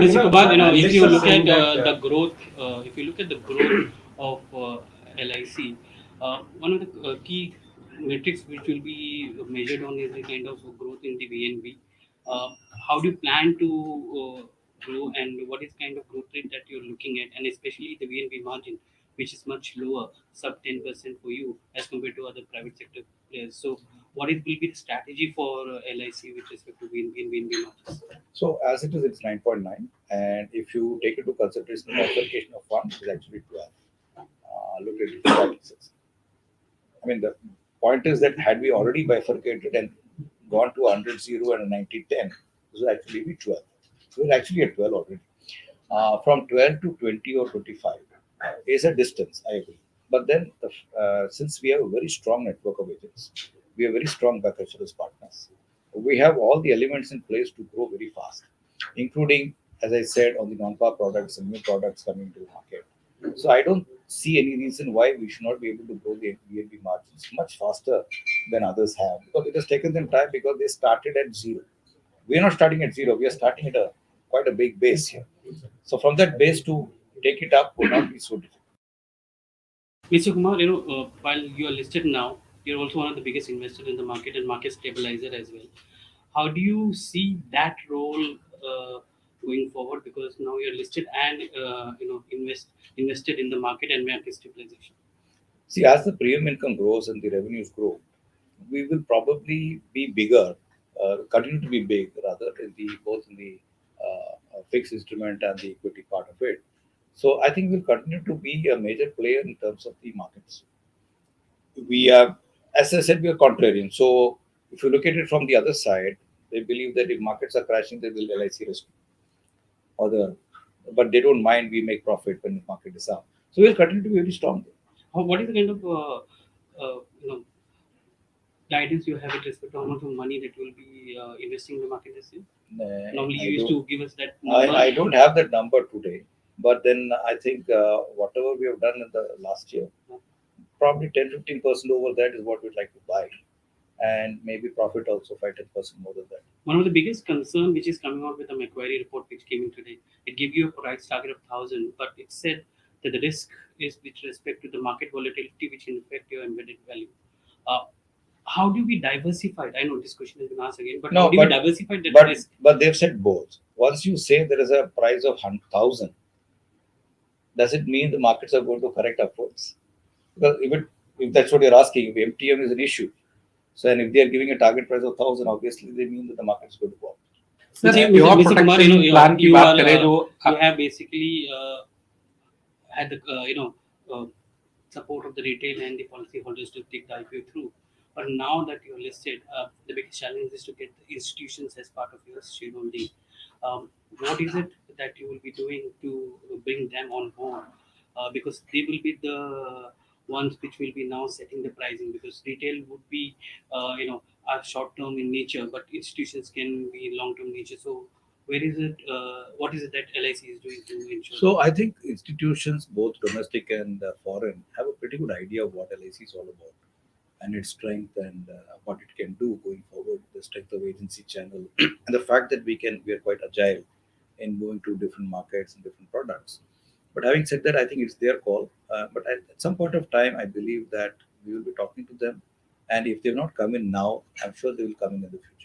Mr. Kumar, if you look at that, the growth, if you look at the growth of LIC, one of the key metrics which will be measured on is the kind of growth in the VNB. Uh, how do you plan to grow, and what is kind of growth rate that you're looking at, and especially the VNB margin, which is much lower, sub 10% for you as compared to other private sector players. So, what will be the strategy for LIC with respect to VNB and VNB margins? So as it is, it's 9.9, and if you take into consideration the bifurcation of one, it's actually 12. Look at it, statistics. I mean, the point is that had we already bifurcated and gone to 100, 0 and a 90, 10, this would actually be 12. So we're actually at 12 already. From 12 to 20 or 25 is a distance, I agree. But then, since we have a very strong network of agents, we have very strong bancassurance partners. We have all the elements in place to grow very fast, including, as I said, on the non-par products and new products coming to the market. So I don't see any reason why we should not be able to grow the VNB margins much faster than others have, because it has taken them time because they started at zero. We are not starting at zero. We are starting at a quite a big base here. So from that base to take it up will not be so difficult. Mr. Kumar, while you are listed now, you're also one of the biggest investors in the market and market stabilizer as well. How do you see that role going forward? Because now you're listed and invested in the market and market stabilization. See, as the premium income grows and the revenues grow, we will probably be bigger, continue to be big rather in the both in the fixed instrument and the equity part of it. So I think we'll continue to be a major player in terms of the markets. We are, as I said, we are contrarian. So if you look at it from the other side, they believe that if markets are crashing, they will LIC rescue or the, but they don't mind we make profit when the market is up. So we'll continue to be very strong. What is the kind of guidance you have with respect to how much of money that you will be investing in the market this year? Normally, you used to give us that number. I don't have that number today, but then I think whatever we have done in the last year, probably 10-15% over that is what we'd like to buy, and maybe profit also 5-10% more than that. One of the biggest concern which is coming out with the Macquarie report which came in today, it gave you a price target of 1,000, but it said that the risk is with respect to the market volatility which can affect your embedded value. Uh, how do we diversify? I know this question has been asked again, but No, how do we diversify that but risk? but they've said both. Once you say there is a price of 1,000, does it mean the markets are going to correct upwards? Because if that's what you're asking, if MTM is an issue, so and if they are giving a target price of 1,000, obviously they mean that the market is going to go up. Sir, Mr. Pure Mr. Kumar, protection plan की बात करें जो you have basically had the support of the retail and the policyholders to take the IPO through. But now that you're listed, the biggest challenge is to get the institutions as part of your shareholding. What is it that you will be doing to bring them on board? Because they will be the ones which will be now setting the pricing. Because retail would be, are short term in nature, but institutions can be long term nature. So where is it? What is it that LIC is doing to ensure? So I think institutions, both domestic and foreign, have a pretty good idea of what LIC is all about and its strength and what it can do going forward, the strength of agency channel, and the fact that we are quite agile in moving to different markets and different products. But having said that, I think it's their call. But at some point of time, I believe that we will be talking to them, and if they've not come in now, I'm sure they will come in the future.